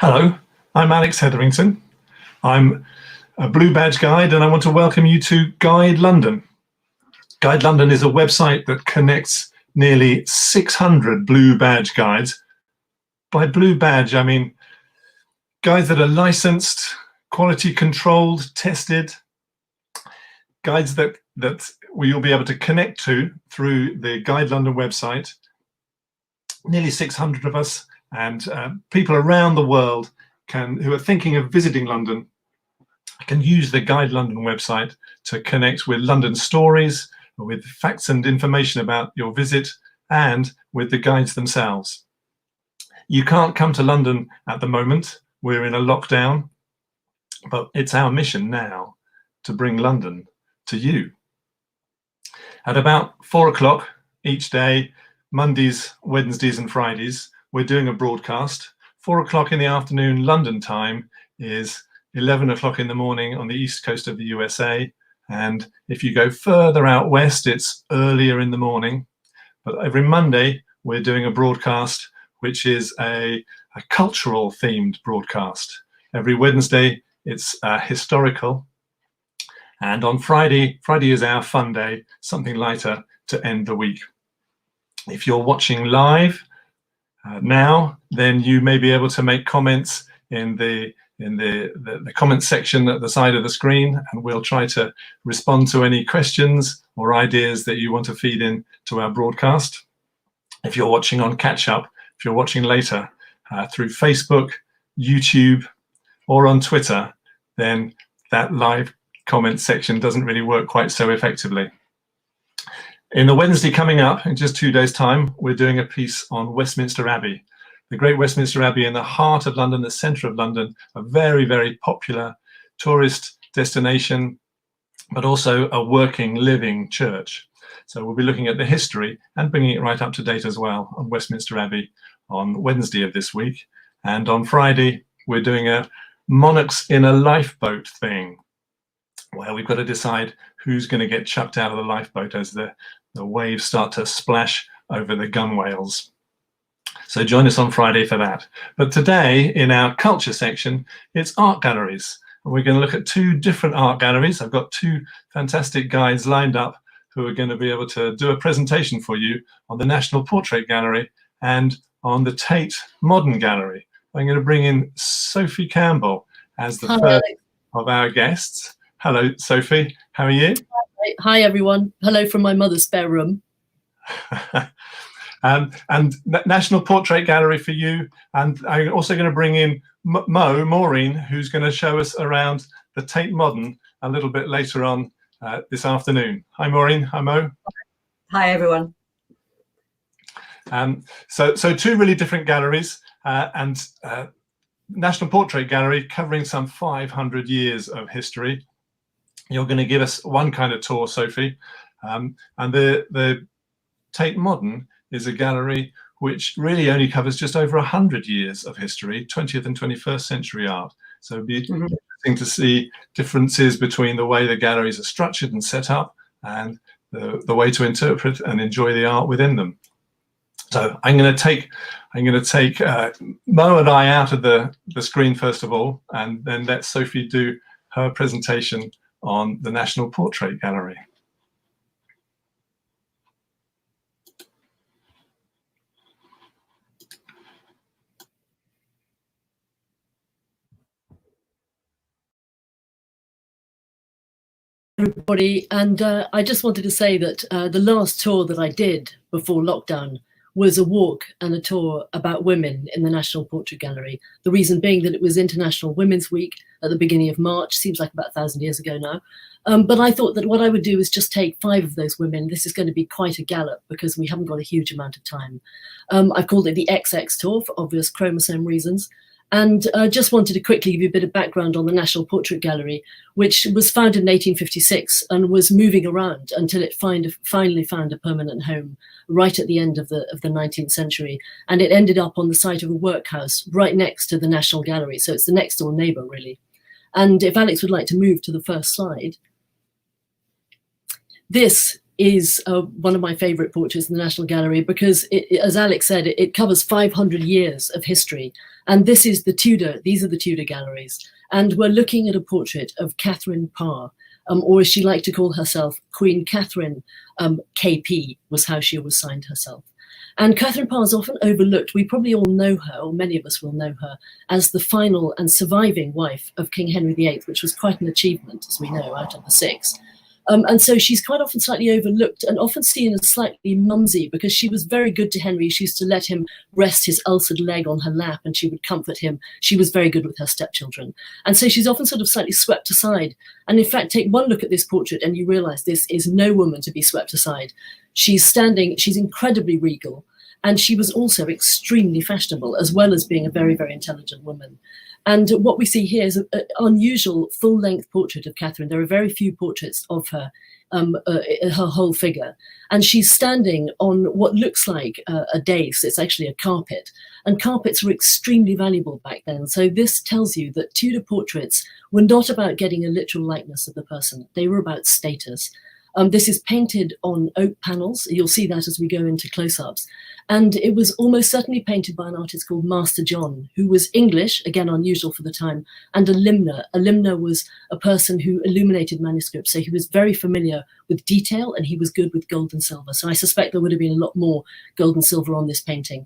Hello, I'm Alex Hetherington. I'm a Blue Badge Guide and I want to welcome you to Guide London. Guide London is a website that connects nearly 600 Blue Badge guides. By Blue Badge, I mean guides that are licensed, quality controlled, tested, guides that you'll be able to connect to through the Guide London website. Nearly 600 of us, and people around the world who are thinking of visiting London can use the Guide London website to connect with London stories, with facts and information about your visit, and with the guides themselves. You can't come to London at the moment. We're in a lockdown, but it's our mission now to bring London to you. At about 4 o'clock each day, Mondays, Wednesdays and Fridays, we're doing a broadcast. 4 o'clock in the afternoon London time is 11 o'clock in the morning on the east coast of the USA. And if you go further out west, it's earlier in the morning. But every Monday, we're doing a broadcast, which is a cultural themed broadcast. Every Wednesday, it's historical. And on Friday is our fun day, something lighter to end the week. If you're watching live now, then you may be able to make comments in the comment section at the side of the screen, and we'll try to respond to any questions or ideas that you want to feed in to our broadcast. If you're watching on catch up, if you're watching later through Facebook, YouTube, or on Twitter, then that live comment section doesn't really work quite so effectively. In the Wednesday coming up, in just 2 days' time, we're doing a piece on Westminster Abbey. The Great Westminster Abbey in the heart of London, the centre of London, a very, very popular tourist destination, but also a working, living church. So we'll be looking at the history and bringing it right up to date as well on Westminster Abbey on Wednesday of this week. And on Friday, we're doing a Monarchs in a Lifeboat thing, where we've got to decide who's going to get chucked out of the lifeboat as the waves start to splash over the gunwales. So join us on Friday for that. But today, in our culture section, it's art galleries. And we're going to look at 2 different art galleries. I've got 2 fantastic guides lined up who are going to be able to do a presentation for you on the National Portrait Gallery and on the Tate Modern Gallery. I'm going to bring in Sophie Campbell as the first of our guests. Hello, Sophie. How are you? Hi, everyone. Hello from my mother's spare room. And National Portrait Gallery for you. And I'm also going to bring in Maureen, who's going to show us around the Tate Modern a little bit later on this afternoon. Hi, Maureen. Hi, Mo. Hi, everyone. So 2 really different galleries, and National Portrait Gallery covering some 500 years of history. You're going to give us one kind of tour, Sophie, and the Tate Modern is a gallery which really only covers just over 100 years of history, 20th and 21st century art. So it'd be interesting to see differences between the way the galleries are structured and set up and the way to interpret and enjoy the art within them. So I'm going to take Mo and I out of the screen first of all, and then let Sophie do her presentation on the National Portrait Gallery. Everybody, and I just wanted to say that the last tour that I did before lockdown was a walk and a tour about women in the National Portrait Gallery. The reason being that it was International Women's Week at the beginning of March, seems like about 1,000 years ago now. But I thought that what I would do is just take 5 of those women. This is going to be quite a gallop because we haven't got a huge amount of time. I've called it the XX Tour for obvious chromosome reasons. And just wanted to quickly give you a bit of background on the National Portrait Gallery, which was founded in 1856 and was moving around until it finally found a permanent home right at the end of the 19th century. And it ended up on the site of a workhouse right next to the National Gallery. So it's the next door neighbor, really. And if Alex would like to move to the first slide. This is one of my favourite portraits in the National Gallery because, as Alex said, it covers 500 years of history. And this is these are the Tudor galleries. And we're looking at a portrait of Catherine Parr, or as she liked to call herself, Queen Catherine, KP was how she always signed herself. And Catherine Parr is often overlooked. We probably all know her, or many of us will know her, as the final and surviving wife of King Henry VIII, which was quite an achievement, as we know, out of the six. And so she's quite often slightly overlooked and often seen as slightly mumsy because she was very good to Henry. She used to let him rest his ulcered leg on her lap and she would comfort him. She was very good with her stepchildren. And so she's often sort of slightly swept aside. And in fact, take one look at this portrait and you realize this is no woman to be swept aside. She's standing, she's incredibly regal. And she was also extremely fashionable, as well as being a very, very intelligent woman. And what we see here is an unusual full-length portrait of Catherine. There are very few portraits of her, her whole figure. And she's standing on what looks like a dais. It's actually a carpet. And carpets were extremely valuable back then. So this tells you that Tudor portraits were not about getting a literal likeness of the person. They were about status. This is painted on oak panels. You'll see that as we go into close-ups. And it was almost certainly painted by an artist called Master John, who was English, again unusual for the time, and a limner. A limner was a person who illuminated manuscripts. So he was very familiar with detail and he was good with gold and silver. So I suspect there would have been a lot more gold and silver on this painting.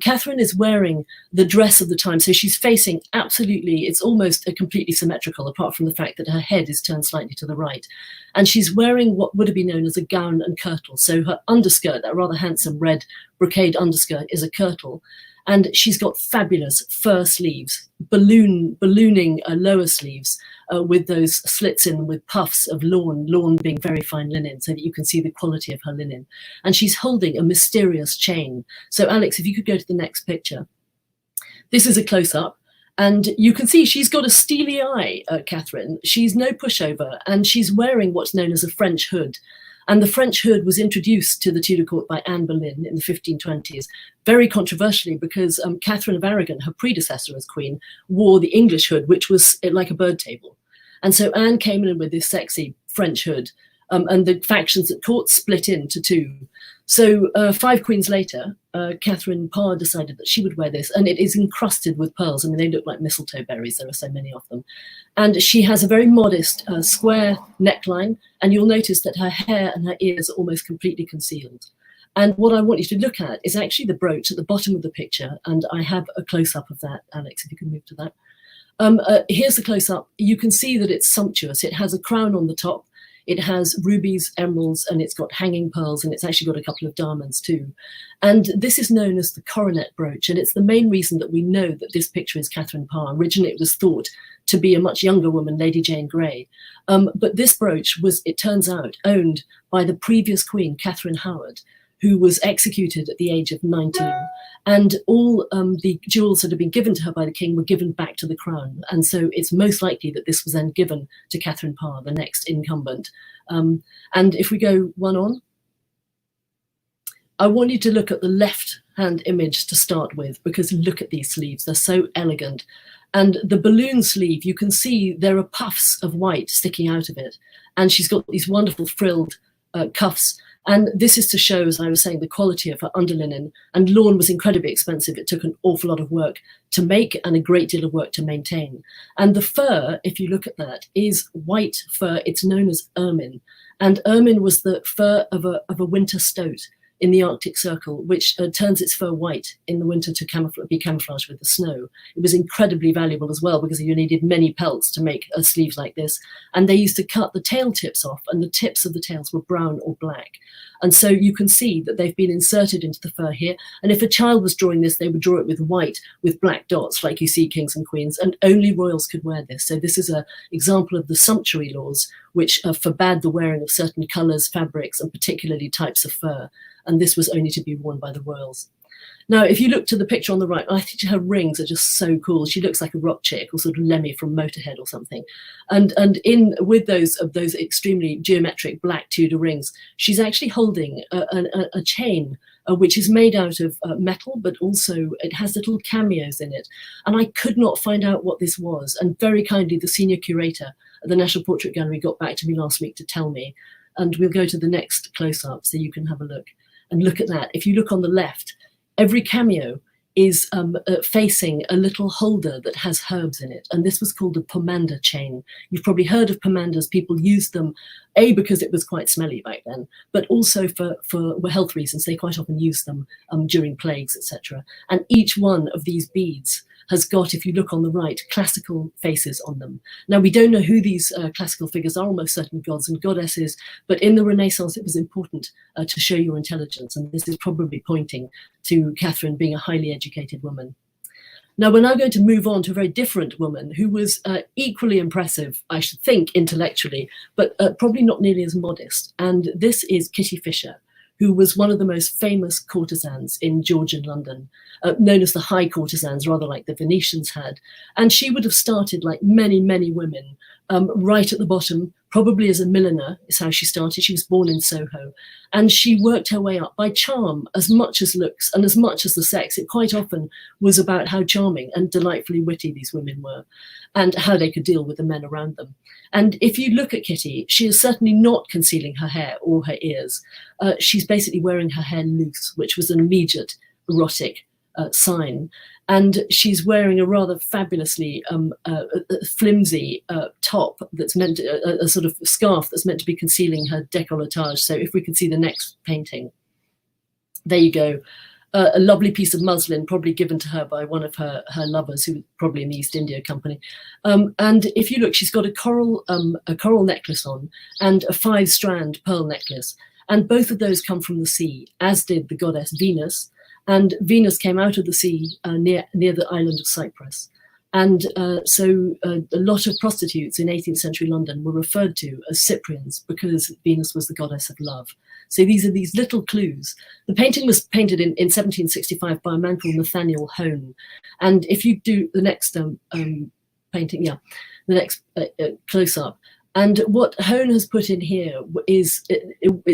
Catherine is wearing the dress of the time. So she's facing absolutely, it's almost a completely symmetrical, apart from the fact that her head is turned slightly to the right. And she's wearing what would have been known as a gown and kirtle. So her underskirt, that rather handsome red brocade underskirt, is a kirtle. And she's got fabulous fur sleeves, ballooning lower sleeves with those slits in with puffs of lawn being very fine linen, so that you can see the quality of her linen. And she's holding a mysterious chain. So Alex, if you could go to the next picture. This is a close-up. And you can see she's got a steely eye, Catherine. She's no pushover, and she's wearing what's known as a French hood. And the French hood was introduced to the Tudor court by Anne Boleyn in the 1520s, very controversially because Catherine of Aragon, her predecessor as queen, wore the English hood, which was like a bird table. And so Anne came in with this sexy French hood, and the factions at court split into two. So 5 queens later, Catherine Parr decided that she would wear this, and it is encrusted with pearls. I mean, they look like mistletoe berries. There are so many of them. And she has a very modest square neckline, and you'll notice that her hair and her ears are almost completely concealed. And what I want you to look at is actually the brooch at the bottom of the picture, and I have a close-up of that, Alex, if you can move to that. Here's the close-up. You can see that it's sumptuous. It has a crown on the top. It has rubies, emeralds, and it's got hanging pearls, and it's actually got a couple of diamonds too. And this is known as the coronet brooch, and it's the main reason that we know that this picture is Catherine Parr. Originally, it was thought to be a much younger woman, Lady Jane Grey. But this brooch was, it turns out, owned by the previous queen, Catherine Howard, who was executed at the age of 19. And all the jewels that had been given to her by the king were given back to the crown. And so it's most likely that this was then given to Catherine Parr, the next incumbent. And if we go one on, I want you to look at the left-hand image to start with, because look at these sleeves, they're so elegant. And the balloon sleeve, you can see there are puffs of white sticking out of it. And she's got these wonderful frilled cuffs. And this is to show, as I was saying, the quality of her underlinen. And lawn was incredibly expensive. It took an awful lot of work to make and a great deal of work to maintain. And the fur, if you look at that, is white fur. It's known as ermine. And ermine was the fur of a winter stoat in the Arctic Circle, which turns its fur white in the winter to be camouflaged with the snow. It was incredibly valuable as well because you needed many pelts to make sleeves like this. And they used to cut the tail tips off, and the tips of the tails were brown or black. And so you can see that they've been inserted into the fur here. And if a child was drawing this, they would draw it with white, with black dots, like you see kings and queens, and only royals could wear this. So this is an example of the sumptuary laws, which forbade the wearing of certain colours, fabrics, and particularly types of fur. And this was only to be worn by the royals. Now, if you look to the picture on the right, I think her rings are just so cool. She looks like a rock chick or sort of Lemmy from Motorhead or something. And in with those extremely geometric black Tudor rings, she's actually holding a chain which is made out of metal, but also it has little cameos in it. And I could not find out what this was. And very kindly, the senior curator at the National Portrait Gallery got back to me last week to tell me. And we'll go to the next close-up so you can have a look and look at that. If you look on the left, every cameo is facing a little holder that has herbs in it. And this was called a pomander chain. You've probably heard of pomanders. People used them, A, because it was quite smelly back then, but also for health reasons. They quite often used them during plagues, etc. And each one of these beads has got, if you look on the right, classical faces on them. Now, we don't know who these classical figures are, almost certain gods and goddesses, but in the Renaissance, it was important to show your intelligence. And this is probably pointing to Catherine being a highly educated woman. Now, we're now going to move on to a very different woman who was equally impressive, I should think, intellectually, but probably not nearly as modest. And this is Kitty Fisher, who was one of the most famous courtesans in Georgian London, known as the high courtesans, rather like the Venetians had. And she would have started, like many, many women, right at the bottom, probably as a milliner is how she started. She was born in Soho. And she worked her way up by charm as much as looks and as much as the sex. It quite often was about how charming and delightfully witty these women were and how they could deal with the men around them. And if you look at Kitty, she is certainly not concealing her hair or her ears. She's basically wearing her hair loose, which was an immediate erotic sign. And she's wearing a rather fabulously flimsy top that's meant to, a sort of scarf that's meant to be concealing her décolletage. So if we can see the next painting, there you go. A lovely piece of muslin, probably given to her by one of her lovers, who was probably in the East India Company. And if you look, she's got a coral necklace on and a 5-strand pearl necklace. And both of those come from the sea, as did the goddess Venus. And Venus came out of the sea near the island of Cyprus. And so a lot of prostitutes in 18th century London were referred to as Cyprians because Venus was the goddess of love. So these are these little clues. The painting was painted in 1765 by a man called Nathaniel Hone. And if you do the next painting, the next close-up, and what Hone has put in here is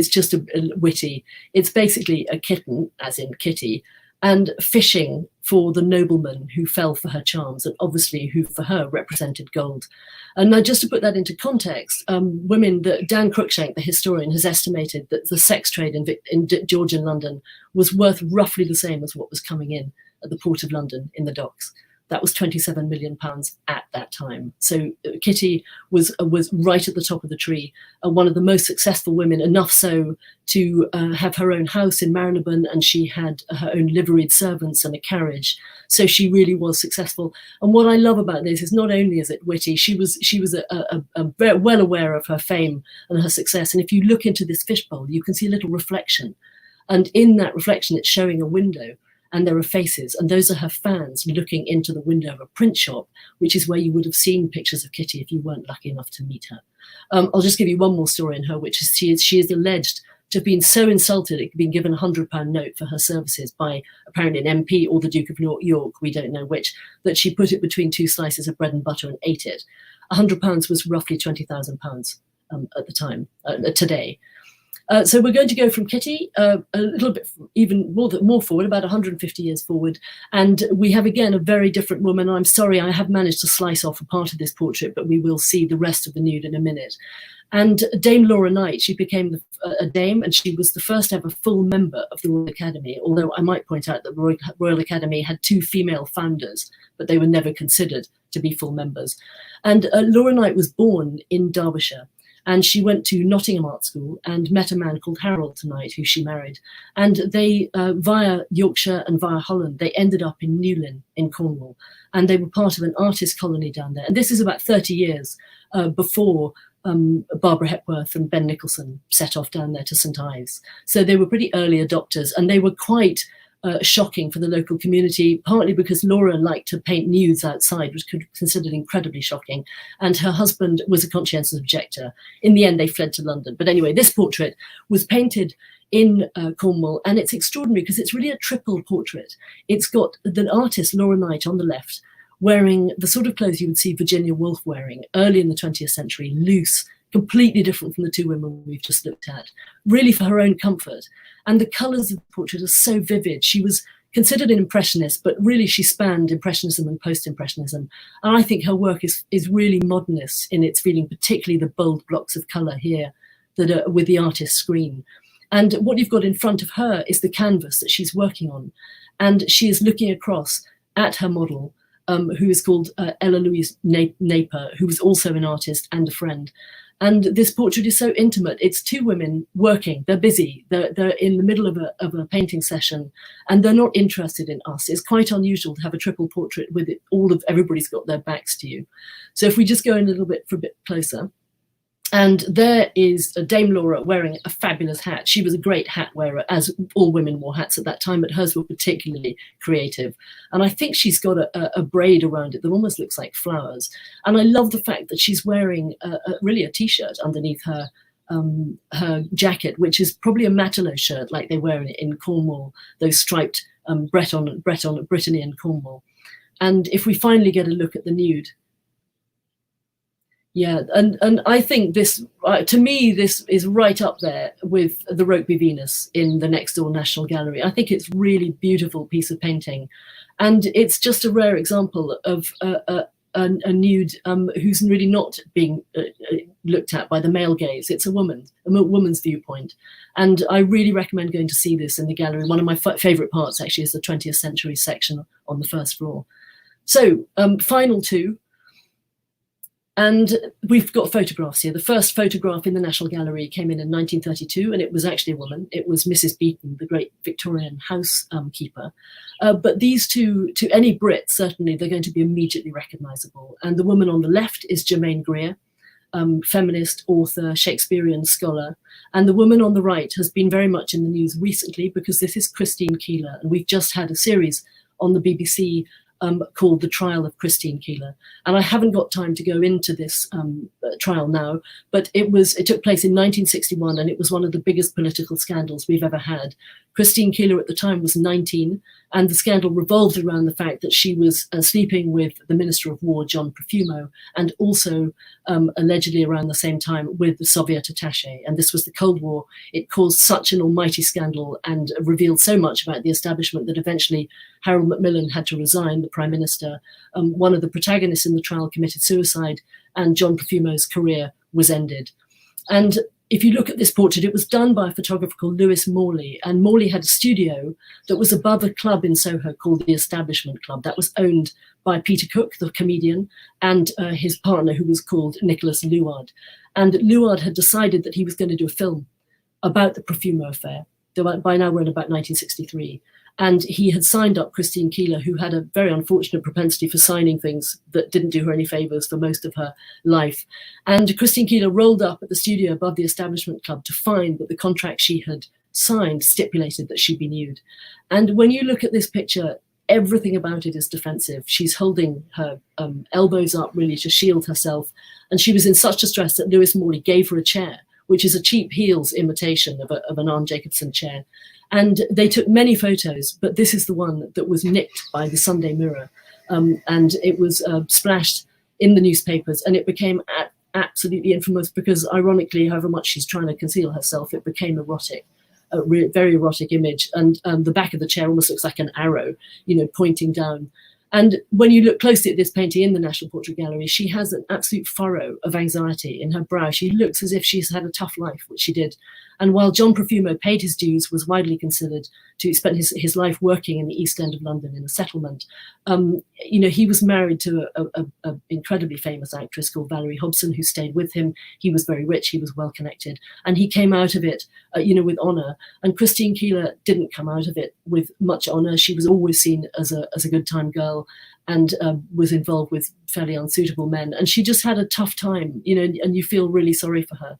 just a witty. It's basically a kitten, as in Kitty, and fishing for the nobleman who fell for her charms, and obviously who for her represented gold. And now, just to put that into context, Dan Cruikshank, the historian, has estimated that the sex trade in Georgian London was worth roughly the same as what was coming in at the Port of London in the docks. That was £27 million at that time. So Kitty was right at the top of the tree, one of the most successful women, enough so to have her own house in Marylebone, and she had her own liveried servants and a carriage. So she really was successful. And what I love about this is not only is it witty, she was very well aware of her fame and her success. And if you look into this fishbowl, you can see a little reflection. And in that reflection, it's showing a window. And there are faces, and those are her fans looking into the window of a print shop, which is where you would have seen pictures of Kitty if you weren't lucky enough to meet her. I'll just give you one more story in her, which is she is alleged to have been so insulted it had been given a £100 note for her services by apparently an MP or the Duke of York, we don't know which, that she put it between 2 slices of bread and butter and ate it. £100 was roughly £20,000 at the time, today. So we're going to go from Kitty a little bit even more forward, about 150 years forward. And we have, again, a very different woman. I'm sorry, I have managed to slice off a part of this portrait, but we will see the rest of the nude in a minute. And Dame Laura Knight, she became a dame, and she was the first ever full member of the Royal Academy, although I might point out that the Royal Academy had 2 female founders, but they were never considered to be full members. And Laura Knight was born in Derbyshire. And she went to Nottingham Art School and met a man called Harold Knight, who she married. And they, via Yorkshire and via Holland, they ended up in Newlyn in Cornwall. And they were part of an artist colony down there. And this is about 30 years before Barbara Hepworth and Ben Nicholson set off down there to St Ives. So they were pretty early adopters, and they were quite shocking for the local community, partly because Laura liked to paint nudes outside, which could be considered incredibly shocking, and her husband was a conscientious objector. In the end, they fled to London. But anyway, this portrait was painted in Cornwall, and it's extraordinary because it's really a triple portrait. It's got the artist Laura Knight on the left, wearing the sort of clothes you would see Virginia Woolf wearing early in the 20th century, loose, completely different from the 2 women we've just looked at, really for her own comfort. And the colours of the portrait are so vivid. She was considered an impressionist, but really she spanned impressionism and post-impressionism. And I think her work is really modernist in its feeling, particularly the bold blocks of colour here that are with the artist's screen. And what you've got in front of her is the canvas that she's working on. And she is looking across at her model, who is called Ella Louise Naper, who was also an artist and a friend. And this portrait is so intimate. It's two women working. They're busy. They're in the middle of a painting session, and they're not interested in us. It's quite unusual to have a triple portrait with it. Everybody's got their backs to you. So if we just go in a bit closer. And there is Dame Laura wearing a fabulous hat. She was a great hat wearer, as all women wore hats at that time, but hers were particularly creative. And I think she's got a braid around it that almost looks like flowers. And I love the fact that she's wearing really a T-shirt underneath her jacket, which is probably a matelot shirt like they wear in Cornwall, those striped Brittany and Cornwall. And if we finally get a look at the nude, yeah, and I think this, to me, this is right up there with the Rokeby Venus in the next door National Gallery. I think it's really beautiful piece of painting. And it's just a rare example of a nude who's really not being looked at by the male gaze. It's a woman's viewpoint. And I really recommend going to see this in the gallery. One of my favorite parts actually is the 20th century section on the first floor. So final two. And we've got photographs here. The first photograph in the National Gallery came in 1932, and it was actually a woman. It was Mrs. Beeton, the great Victorian housekeeper. But these two, to any Brit, certainly, they're going to be immediately recognizable. And the woman on the left is Germaine Greer, feminist, author, Shakespearean scholar. And the woman on the right has been very much in the news recently because this is Christine Keeler. And we've just had a series on the BBC called The Trial of Christine Keeler. And I haven't got time to go into this trial now, but it took place in 1961, and it was one of the biggest political scandals we've ever had. Christine Keeler at the time was 19, and the scandal revolved around the fact that she was sleeping with the Minister of War, John Profumo, and also allegedly around the same time with the Soviet attaché. And this was the Cold War. It caused such an almighty scandal and revealed so much about the establishment that eventually Harold Macmillan had to resign, the Prime Minister. One of the protagonists in the trial committed suicide, and John Profumo's career was ended. And if you look at this portrait, it was done by a photographer called Lewis Morley, and Morley had a studio that was above a club in Soho called the Establishment Club. That was owned by Peter Cook, the comedian, and his partner, who was called Nicholas Luard. And Luard had decided that he was going to do a film about the Profumo affair. By now we're in about 1963. And he had signed up Christine Keeler, who had a very unfortunate propensity for signing things that didn't do her any favors for most of her life. And Christine Keeler rolled up at the studio above the Establishment Club to find that the contract she had signed stipulated that she'd be nude. And when you look at this picture, everything about it is defensive. She's holding her elbows up really to shield herself. And she was in such distress that Lewis Morley gave her a chair, which is a cheap Heels imitation of an Arne Jacobson chair. And they took many photos, but this is the one that was nicked by the Sunday Mirror. And it was splashed in the newspapers, and it became absolutely infamous because, ironically, however much she's trying to conceal herself, it became erotic, a very erotic image. And the back of the chair almost looks like an arrow, pointing down. And when you look closely at this painting in the National Portrait Gallery, she has an absolute furrow of anxiety in her brow. She looks as if she's had a tough life, which she did. And while John Profumo paid his dues, was widely considered to spend his life working in the East End of London in a settlement, he was married to an incredibly famous actress called Valerie Hobson, who stayed with him. He was very rich, he was well connected, and he came out of it, with honor. And Christine Keeler didn't come out of it with much honor. She was always seen as a good time girl, and was involved with fairly unsuitable men. And she just had a tough time, and you feel really sorry for her.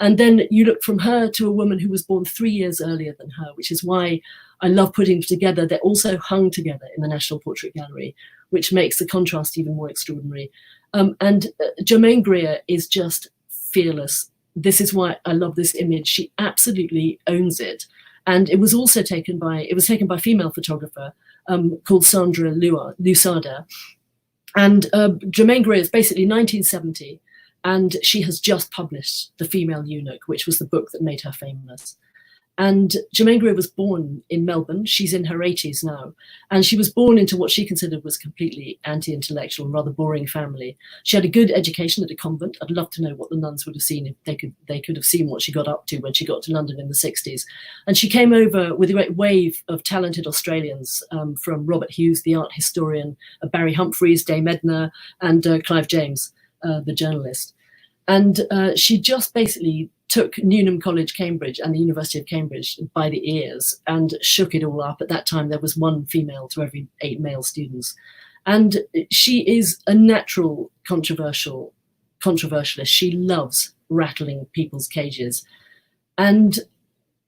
And then you look from her to a woman who was born 3 years earlier than her, which is why I love putting them together. They're also hung together in the National Portrait Gallery, which makes the contrast even more extraordinary. And Germaine Greer is just fearless. This is why I love this image. She absolutely owns it. And it was also taken by a female photographer called Sandra Lusarda. And Germaine Greer is basically 1970. And she has just published The Female Eunuch, which was the book that made her famous. And Germaine Greer was born in Melbourne. She's in her 80s now. And she was born into what she considered was completely anti-intellectual and rather boring family. She had a good education at a convent. I'd love to know what the nuns would have seen if they could have seen what she got up to when she got to London in the 60s. And she came over with a great wave of talented Australians, from Robert Hughes, the art historian, Barry Humphries, Dame Edna, and Clive James, the journalist. And she just basically took Newnham College, Cambridge, and the University of Cambridge by the ears and shook it all up. At that time, there was one female to every 8 male students. And she is a natural controversialist. She loves rattling people's cages. And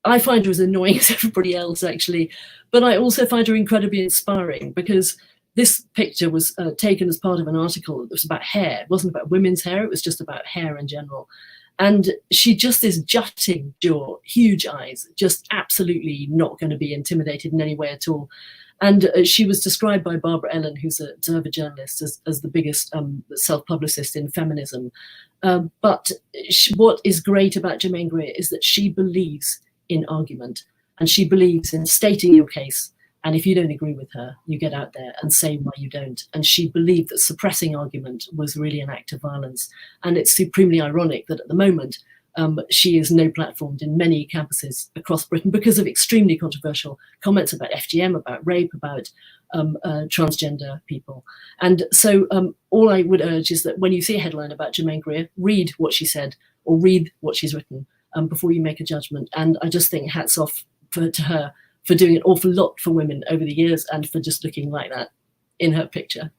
I find her as annoying as everybody else, actually. But I also find her incredibly inspiring, because this picture was taken as part of an article that was about hair. It wasn't about women's hair, it was just about hair in general. And she just this jutting jaw, huge eyes, just absolutely not going to be intimidated in any way at all. And she was described by Barbara Ellen, who's an Observer journalist, as the biggest self-publicist in feminism. But what is great about Germaine Greer is that she believes in argument, and she believes in stating your case. And if you don't agree with her, you get out there and say why you don't. And she believed that suppressing argument was really an act of violence. And it's supremely ironic that at the moment, she is no platformed in many campuses across Britain because of extremely controversial comments about FGM, about rape, about transgender people. And so all I would urge is that when you see a headline about Germaine Greer, read what she said or read what she's written before you make a judgment. And I just think hats off to her for doing an awful lot for women over the years and for just looking like that in her picture.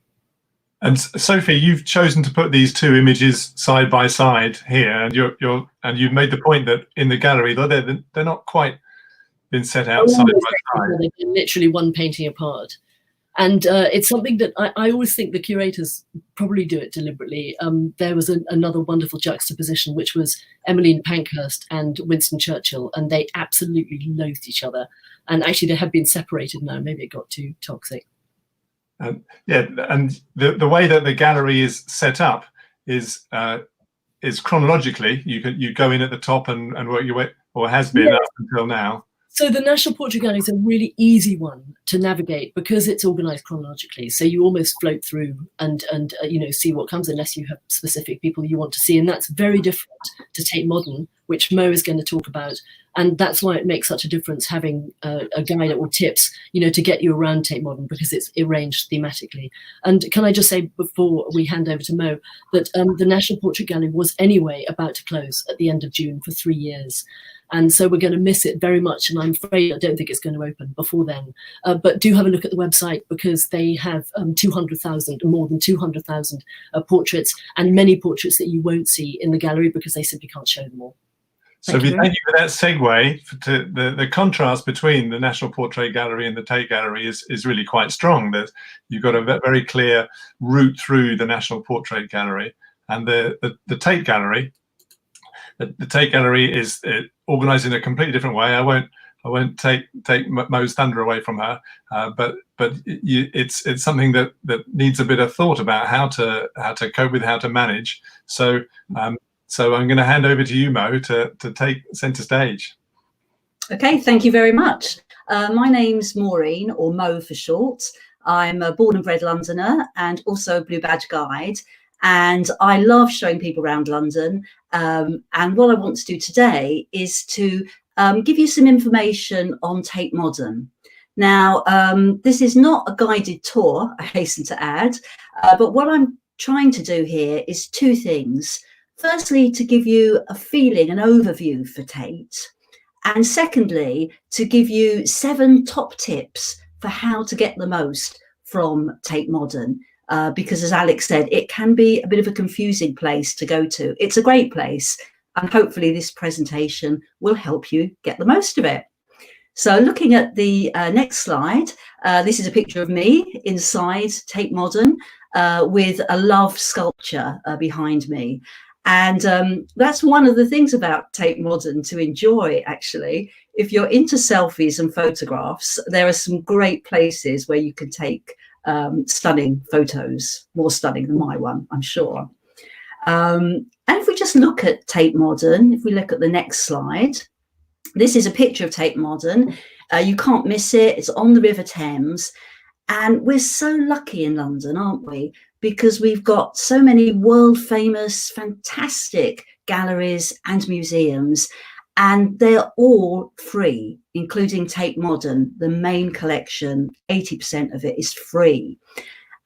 And Sophie, you've chosen to put these two images side by side here, and you've made the point that in the gallery, though they're not quite been set out side by side. They've been literally one painting apart. And it's something that I always think the curators probably do it deliberately. There was another wonderful juxtaposition, which was Emmeline Pankhurst and Winston Churchill, and they absolutely loathed each other. And actually, they have been separated now. Maybe it got too toxic. Yeah, and the way that the gallery is set up is chronologically. You go in at the top and work your way, or has been up until now. So the National Portrait Gallery is a really easy one to navigate because it's organised chronologically. So you almost float through and see what comes, unless you have specific people you want to see. And that's very different to Tate Modern, which Mo is going to talk about. And that's why it makes such a difference having a guide or tips, to get you around Tate Modern, because it's arranged thematically. And can I just say before we hand over to Mo that the National Portrait Gallery was anyway about to close at the end of June for 3 years. And so we're going to miss it very much. And I'm afraid I don't think it's going to open before then. But do have a look at the website, because they have 200,000, more than 200,000 portraits, and many portraits that you won't see in the gallery because they simply can't show them all. So thank you for that segue. To the contrast between the National Portrait Gallery and the Tate Gallery is really quite strong. You've got a very clear route through the National Portrait Gallery, and the Tate Gallery. The Tate Gallery is organised in a completely different way. I won't take Mo's thunder away from her, but it's something that needs a bit of thought about how to cope with, how to manage. So I'm going to hand over to you, Mo, to take centre stage. Okay, thank you very much. My name's Maureen, or Mo for short. I'm a born and bred Londoner and also a Blue Badge guide. And I love showing people around London. And what I want to do today is to give you some information on Tate Modern. Now, this is not a guided tour, I hasten to add, but what I'm trying to do here is two things. Firstly, to give you a feeling, an overview for Tate. And secondly, to give you 7 top tips for how to get the most from Tate Modern. Because as Alex said, it can be a bit of a confusing place to go to. It's a great place, and hopefully this presentation will help you get the most of it. So looking at the next slide, this is a picture of me inside Tate Modern with a love sculpture behind me. And that's one of the things about Tate Modern to enjoy, actually. If you're into selfies and photographs, there are some great places where you can take stunning photos, more stunning than my one, I'm sure. And if we just look at Tate Modern, if we look at the next slide, This is a picture of Tate Modern. You can't miss it. It's on the River Thames. And we're so lucky in London, aren't we? Because we've got so many world famous, fantastic galleries and museums, and they're all free, including Tate Modern, the main collection. 80% of it is free.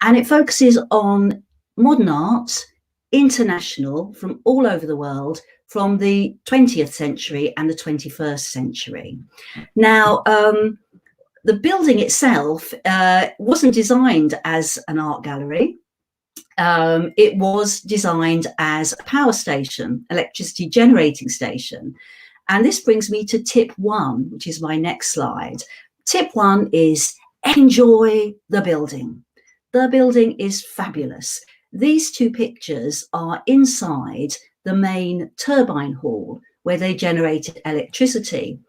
And it focuses on modern art, international, from all over the world, from the 20th century and the 21st century. Now, the building itself wasn't designed as an art gallery. It was designed as a power station, electricity generating station. And this brings me to tip 1, which is my next slide. Tip 1 is enjoy the building. The building is fabulous. These 2 pictures are inside the main turbine hall where they generated electricity.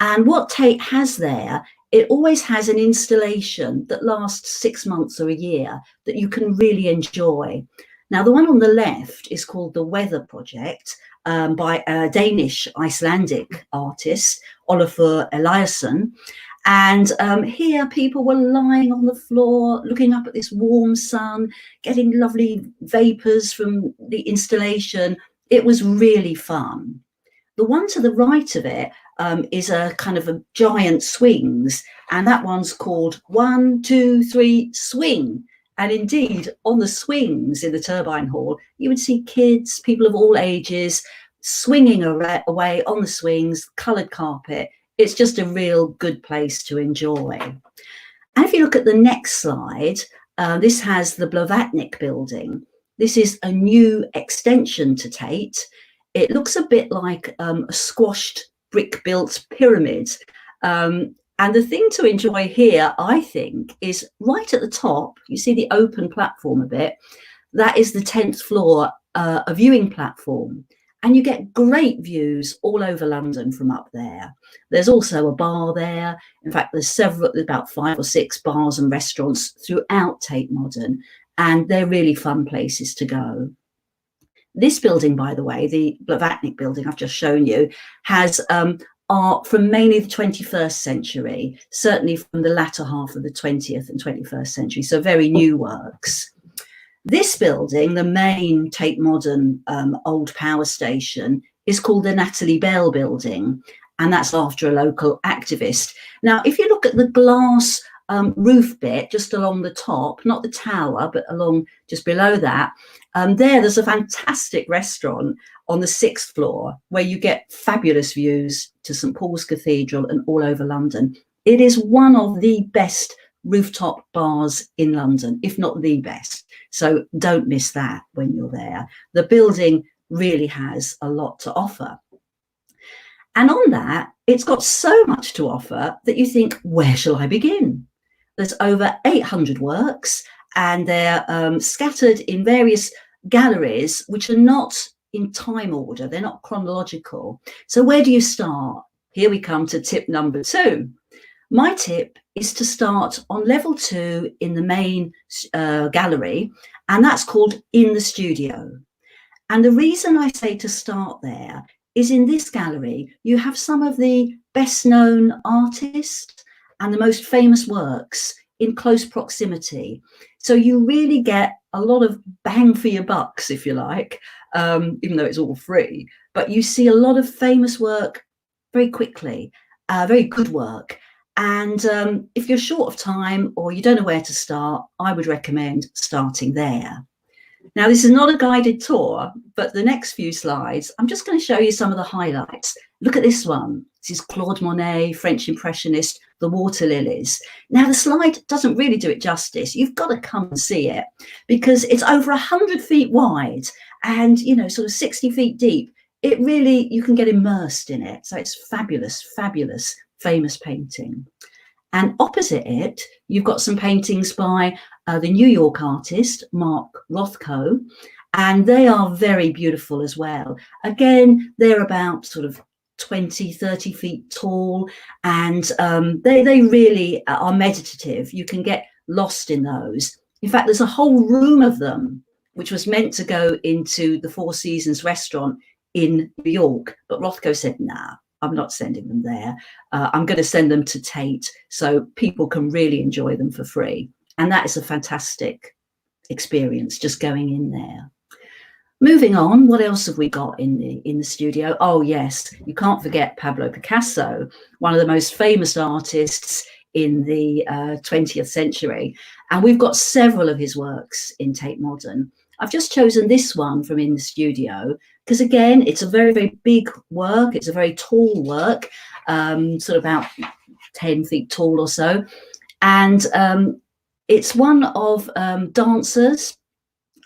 And what Tate has there, it always has an installation that lasts 6 months or a year that you can really enjoy. Now, the one on the left is called the Weather Project by a Danish Icelandic artist, Olafur Eliasson. And here people were lying on the floor, looking up at this warm sun, getting lovely vapors from the installation. It was really fun. The one to the right of it is a kind of a giant swings, and that one's called 1, 2, 3, swing. And indeed, on the swings in the turbine hall, you would see kids, people of all ages, swinging away on the swings, coloured carpet. It's just a real good place to enjoy. And if you look at the next slide, this has the Blavatnik building. This is a new extension to Tate. It looks a bit like a squashed brick-built pyramid. And the thing to enjoy here, I think, is right at the top, you see the open platform a bit, that is the 10th floor, a viewing platform. And you get great views all over London from up there. There's also a bar there. In fact, there's about 5 or 6 bars and restaurants throughout Tate Modern, and they're really fun places to go. This building, by the way, the Blavatnik building I've just shown you, has art from mainly the 21st century, certainly from the latter half of the 20th and 21st century, so very new works. This building, the main Tate Modern old power station, is called the Natalie Bell building, and that's after a local activist. Now, if you look at the glass roof bit just along the top, not the tower, but along just below that, there's a fantastic restaurant on the 6th floor where you get fabulous views to St Paul's Cathedral and all over London. It is one of the best rooftop bars in London, if not the best. So don't miss that when you're there. The building really has a lot to offer. And on that, it's got so much to offer that you think, where shall I begin? There's over 800 works, and they're scattered in various galleries, which are not in time order. They're not chronological. So where do you start? Here we come to tip number 2. My tip is to start on level 2 in the main gallery, and that's called In the Studio. And the reason I say to start there is in this gallery, you have some of the best known artists and the most famous works in close proximity. So you really get a lot of bang for your bucks, if you like, even though it's all free. But you see a lot of famous work very quickly, very good work. And if you're short of time or you don't know where to start, I would recommend starting there. Now, this is not a guided tour, but the next few slides, I'm just going to show you some of the highlights. Look at this one. This is Claude Monet, French Impressionist, The Water Lilies. Now, the slide doesn't really do it justice. You've got to come and see it because it's over 100 feet wide and, you know, sort of 60 feet deep. It really, you can get immersed in it. So it's fabulous, fabulous, famous painting. And opposite it, you've got some paintings by the New York artist, Mark Rothko, and they are very beautiful as well. Again, they're about sort of 20, 30 feet tall, and they really are meditative. You can get lost in those. In fact, there's a whole room of them, which was meant to go into the Four Seasons restaurant in New York, but Rothko said, nah, I'm not sending them there. I'm going to send them to Tate so people can really enjoy them for free. And that is a fantastic experience, just going in there. Moving on, what else have we got in the studio? Oh yes, you can't forget Pablo Picasso, one of the most famous artists in the 20th century. And we've got several of his works in Tate Modern. I've just chosen this one from in the studio because, again, it's a very, very big work. It's a very tall work, sort of about 10 feet tall or so. And it's one of dancers.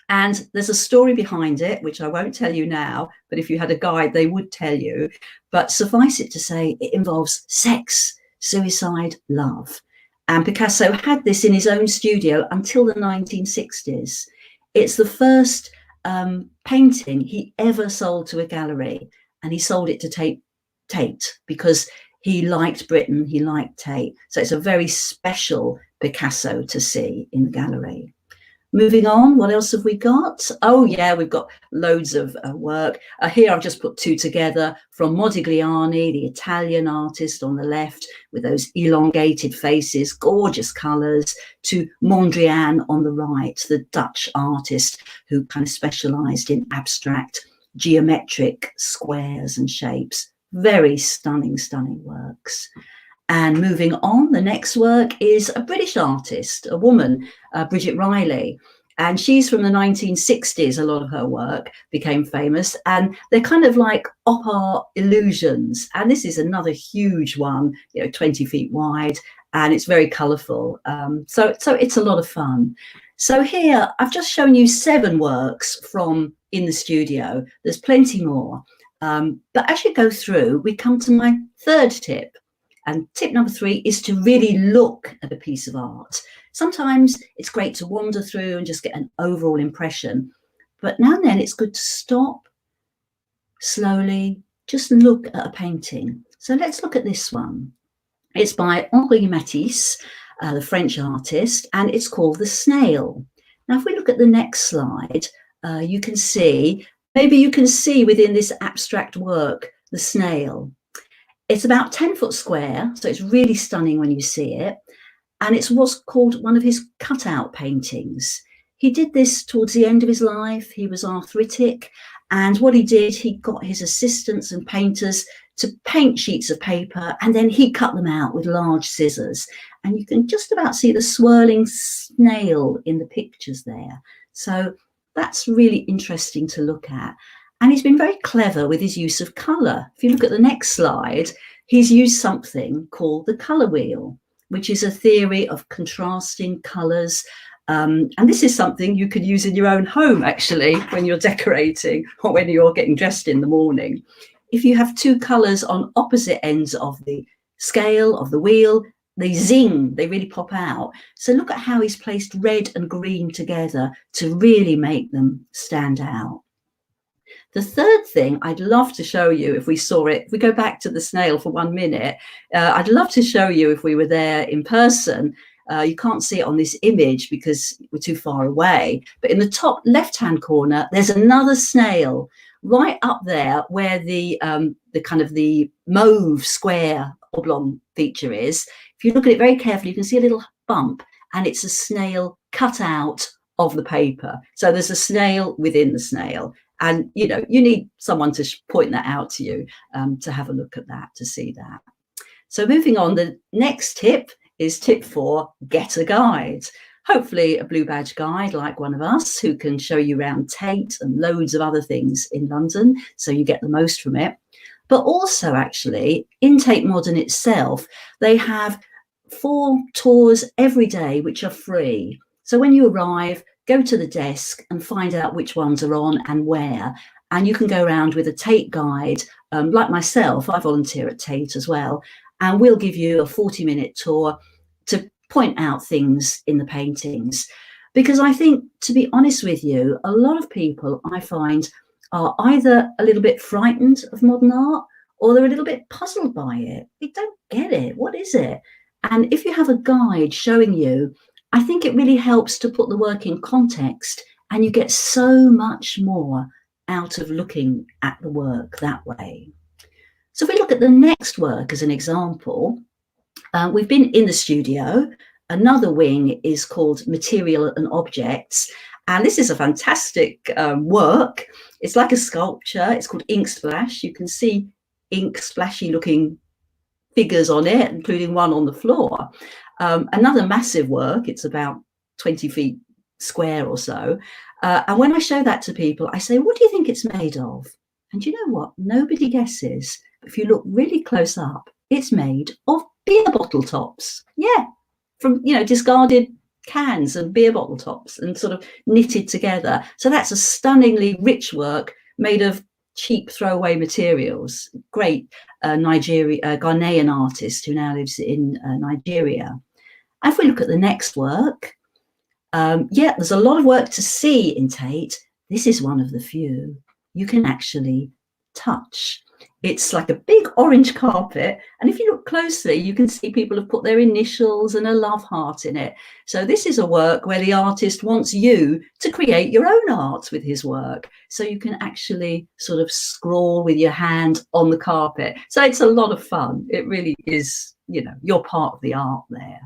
And there's a story behind it, which I won't tell you now, but if you had a guide, they would tell you. But suffice it to say, it involves sex, suicide, love. And Picasso had this in his own studio until the 1960s. It's the first painting he ever sold to a gallery, and he sold it to Tate because he liked Britain, he liked Tate. So it's a very special Picasso to see in the gallery. Moving on, what else have we got? Oh yeah, we've got loads of work. Here I've just put two together from Modigliani, the Italian artist on the left with those elongated faces, gorgeous colours, to Mondrian on the right, the Dutch artist who kind of specialised in abstract geometric squares and shapes. Very stunning, stunning works. And moving on, the next work is a British artist, a woman, Bridget Riley. And she's from the 1960s. A lot of her work became famous. And they're kind of like op art illusions. And this is another huge one, 20 feet wide. And it's very colourful. So it's a lot of fun. So here, I've just shown you 7 works from in the studio. There's plenty more. But as you go through, we come to my third tip. And tip number 3 is to really look at a piece of art. Sometimes it's great to wander through and just get an overall impression. But now and then it's good to stop, slowly, just look at a painting. So let's look at this one. It's by Henri Matisse, the French artist, and it's called The Snail. Now, if we look at the next slide, you can see, maybe you can see within this abstract work, the snail. It's about 10 foot square, so it's really stunning when you see it. And it's what's called one of his cutout paintings. He did this towards the end of his life. He was arthritic. And what he did, he got his assistants and painters to paint sheets of paper, and then he cut them out with large scissors. And you can just about see the swirling snail in the pictures there. So that's really interesting to look at. And he's been very clever with his use of colour. If you look at the next slide, he's used something called the colour wheel, which is a theory of contrasting colours. And this is something you could use in your own home, actually, when you're decorating or when you're getting dressed in the morning. If you have 2 colours on opposite ends of the scale, of the wheel, they zing, they really pop out. So look at how he's placed red and green together to really make them stand out. The third thing I'd love to show you if we saw it, if we go back to the snail for 1 minute, I'd love to show you if we were there in person. You can't see it on this image because we're too far away. But in the top left-hand corner, there's another snail right up there where the kind of the mauve square oblong feature is. If you look at it very carefully, you can see a little bump, and it's a snail cut out of the paper. So there's a snail within the snail. And, you need someone to point that out to you, to have a look at that, to see that. So moving on, the next tip is tip 4, get a guide. Hopefully a blue badge guide like one of us who can show you around Tate and loads of other things in London, so you get the most from it. But also, actually, in Tate Modern itself, they have 4 tours every day which are free. So when you arrive, go to the desk and find out which ones are on and where. And you can go around with a Tate guide. Like myself, I volunteer at Tate as well. And we'll give you a 40-minute tour to point out things in the paintings. Because I think, to be honest with you, a lot of people I find are either a little bit frightened of modern art or they're a little bit puzzled by it. They don't get it. What is it? And if you have a guide showing you, I think it really helps to put the work in context, and you get so much more out of looking at the work that way. So if we look at the next work as an example, we've been in the studio. Another wing is called Material and Objects. And this is a fantastic work. It's like a sculpture. It's called Ink Splash. You can see ink splashy looking figures on it, including one on the floor. Another massive work. It's about 20 feet square or so. And when I show that to people, I say, what do you think it's made of? And you know what? Nobody guesses. But if you look really close up, it's made of beer bottle tops. Yeah, from, you know, discarded cans and beer bottle tops and sort of knitted together. So that's a stunningly rich work made of cheap throwaway materials. Great Ghanaian artist who now lives in Nigeria. And if we look at the next work, yeah, there's a lot of work to see in Tate. This is one of the few you can actually touch. It's like a big orange carpet. And if you look closely, you can see people have put their initials and a love heart in it. So this is a work where the artist wants you to create your own art with his work. So you can actually sort of scrawl with your hand on the carpet. So it's a lot of fun. It really is, you know, you're part of the art there.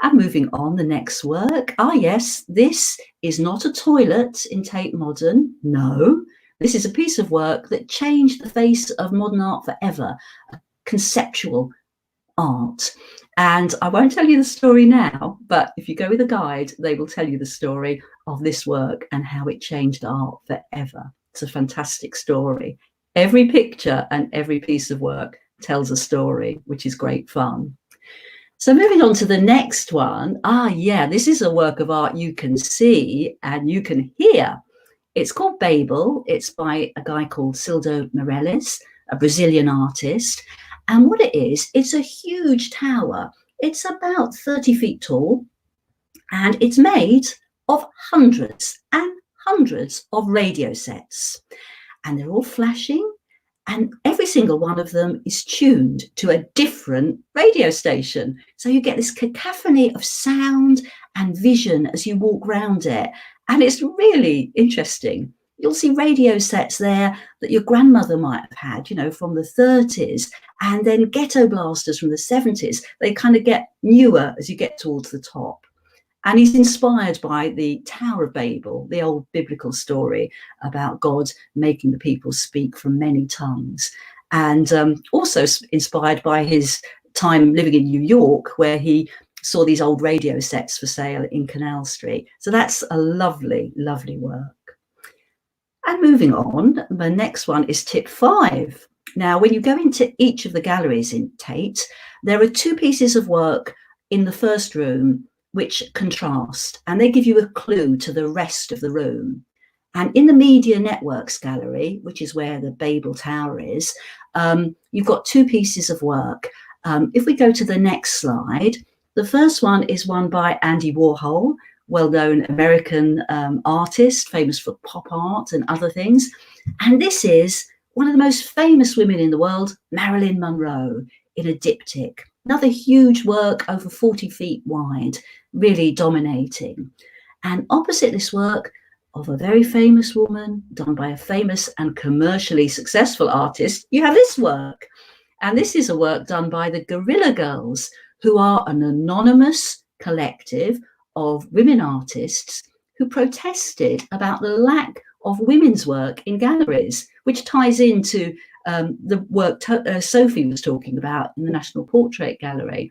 And moving on, the next work. Ah, yes, this is not a toilet in Tate Modern. No. This is a piece of work that changed the face of modern art forever, a conceptual art. And I won't tell you the story now, but if you go with a guide, they will tell you the story of this work and how it changed art forever. It's a fantastic story. Every picture and every piece of work tells a story, which is great fun. So moving on to the next one. Ah, yeah, this is a work of art you can see and you can hear. It's called Babel. It's by a guy called Cildo Meirelles, a Brazilian artist. And what it is, it's a huge tower. It's about 30 feet tall, and it's made of hundreds and hundreds of radio sets. And they're all flashing, and every single one of them is tuned to a different radio station. So you get this cacophony of sound and vision as you walk around it. And it's really interesting. You'll see radio sets there that your grandmother might have had, you know, from the 30s, and then ghetto blasters from the 70s. They kind of get newer as you get towards the top. And he's inspired by the Tower of Babel, the old biblical story about God making the people speak from many tongues. And also inspired by his time living in New York, where he saw these old radio sets for sale in Canal Street. So that's a lovely, lovely work. And moving on, the next one is tip 5. Now, when you go into each of the galleries in Tate, there are 2 pieces of work in the first room which contrast, and they give you a clue to the rest of the room. And in the Media Networks gallery, which is where the Babel Tower is, you've got 2 pieces of work. If we go to the next slide, the first one is one by Andy Warhol, well-known American artist, famous for pop art and other things. And this is one of the most famous women in the world, Marilyn Monroe, in a diptych. Another huge work, over 40 feet wide, really dominating. And opposite this work of a very famous woman, done by a famous and commercially successful artist, you have this work. And this is a work done by the Guerrilla Girls, who are an anonymous collective of women artists who protested about the lack of women's work in galleries, which ties into the work Sophie was talking about in the National Portrait Gallery.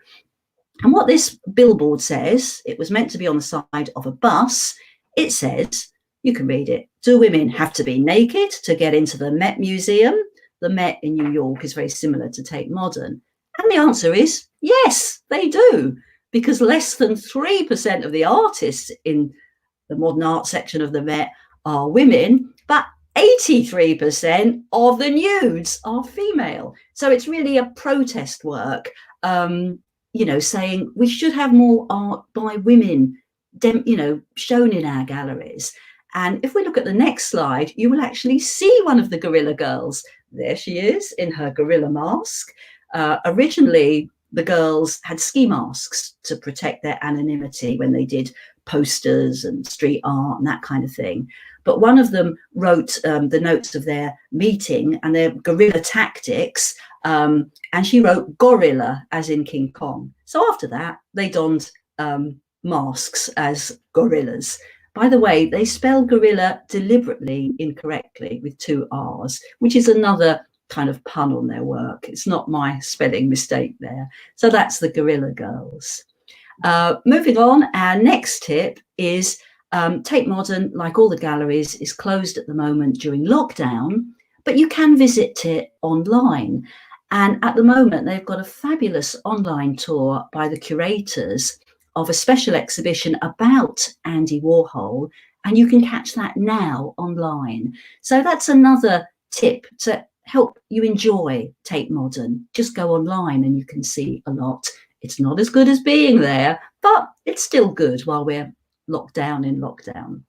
And what this billboard says, it was meant to be on the side of a bus. It says, you can read it, do women have to be naked to get into the Met Museum? The Met in New York is very similar to Tate Modern. And the answer is yes, they do, because less than 3% of the artists in the modern art section of the Met are women, but 83% of the nudes are female. So it's really a protest work, you know, saying we should have more art by women, you know, shown in our galleries. And if we look at the next slide, you will actually see one of the Guerrilla Girls. There she is in her gorilla mask. Originally, the girls had ski masks to protect their anonymity when they did posters and street art and that kind of thing. But one of them wrote the notes of their meeting and their guerrilla tactics, and she wrote gorilla as in King Kong. So after that, they donned masks as gorillas. By the way, they spell gorilla deliberately incorrectly with 2 R's, which is another kind of pun on their work. It's not my spelling mistake there. So that's the Guerrilla Girls. Moving on, our next tip is Tate Modern, like all the galleries, is closed at the moment during lockdown, but you can visit it online. And at the moment, they've got a fabulous online tour by the curators of a special exhibition about Andy Warhol, and you can catch that now online. So that's another tip to help you enjoy Tate Modern. Just go online and you can see a lot. It's not as good as being there, but it's still good while we're locked down in lockdown.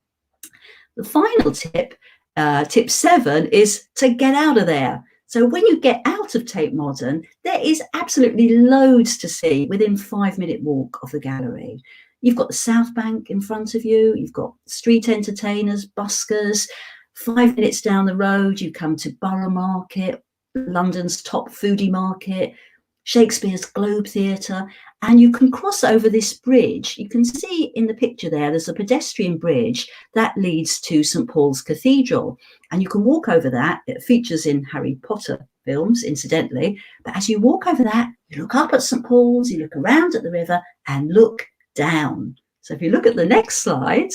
The final tip, tip 7, is to get out of there. So when you get out of Tate Modern, there is absolutely loads to see within 5-minute walk of the gallery. You've got the South Bank in front of you. You've got street entertainers, buskers. 5 minutes down the road, you come to Borough Market, London's top foodie market, Shakespeare's Globe Theatre, and you can cross over this bridge. You can see in the picture there's a pedestrian bridge that leads to St Paul's Cathedral, and you can walk over that. It features in Harry Potter films, incidentally, but as you walk over that, you look up at St Paul's, you look around at the river and look down. So if you look at the next slide,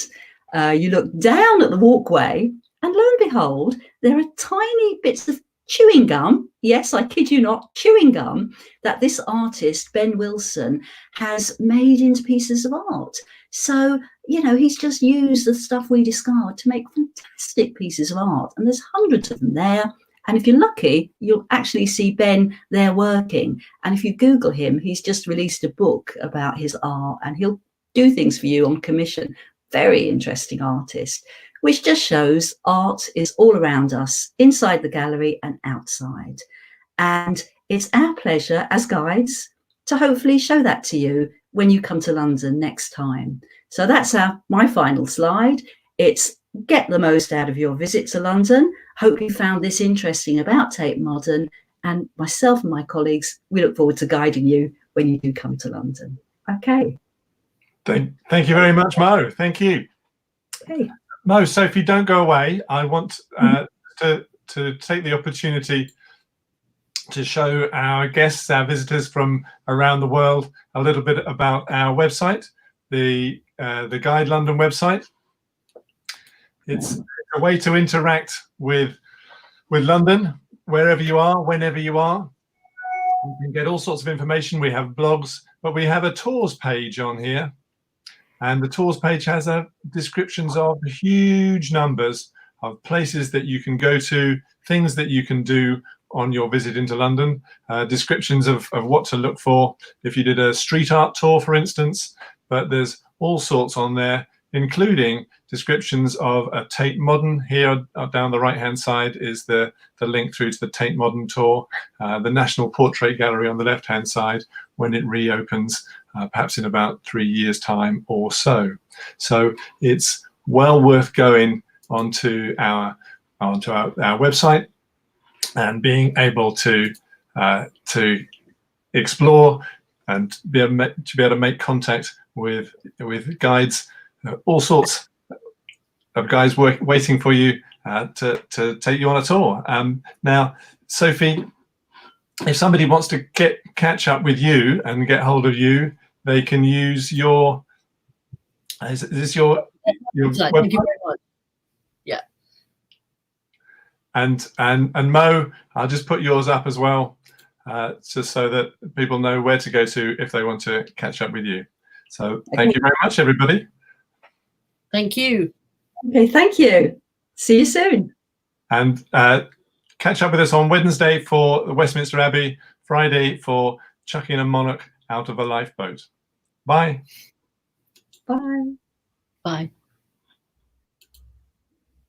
you look down at the walkway, and lo and behold, there are tiny bits of chewing gum. Yes, I kid you not, chewing gum that this artist, Ben Wilson, has made into pieces of art. So, you know, he's just used the stuff we discard to make fantastic pieces of art. And there's hundreds of them there. And if you're lucky, you'll actually see Ben there working. And if you Google him, he's just released a book about his art and he'll do things for you on commission. Very interesting artist, which just shows art is all around us, inside the gallery and outside. And it's our pleasure as guides to hopefully show that to you when you come to London next time. So that's my final slide. It's get the most out of your visit to London. Hope you found this interesting about Tate Modern, and myself and my colleagues, we look forward to guiding you when you do come to London. Okay. Thank you very much, Mo. Thank you. Okay. Mo, Sophie, don't go away. I want to take the opportunity to show our guests, our visitors from around the world, a little bit about our website, the Guide London website. It's a way to interact with London, wherever you are, whenever you are. You can get all sorts of information. We have blogs, but we have a tours page on here. And the tours page has descriptions of huge numbers of places that you can go to, things that you can do on your visit into London, descriptions of what to look for if you did a street art tour, for instance. But there's all sorts on there, including descriptions of a Tate Modern. Here down the right-hand side is the link through to the Tate Modern tour, the National Portrait Gallery on the left-hand side when it reopens, perhaps in about 3 years' time or so. So it's well worth going onto our website and being able to explore and be able to make contact with guides, all sorts of guys waiting for you to take you on a tour. Now, Sophie, if somebody wants to catch up with you and get hold of you, they can use your. Is this your website? Thank you very much. Yeah. And Mo, I'll just put yours up as well, just so that people know where to go to if they want to catch up with you. So thank you very much, everybody. Thank you. Okay, thank you. See you soon. And catch up with us on Wednesday for the Westminster Abbey, Friday for chucking a monarch out of a lifeboat. Bye. Bye. Bye.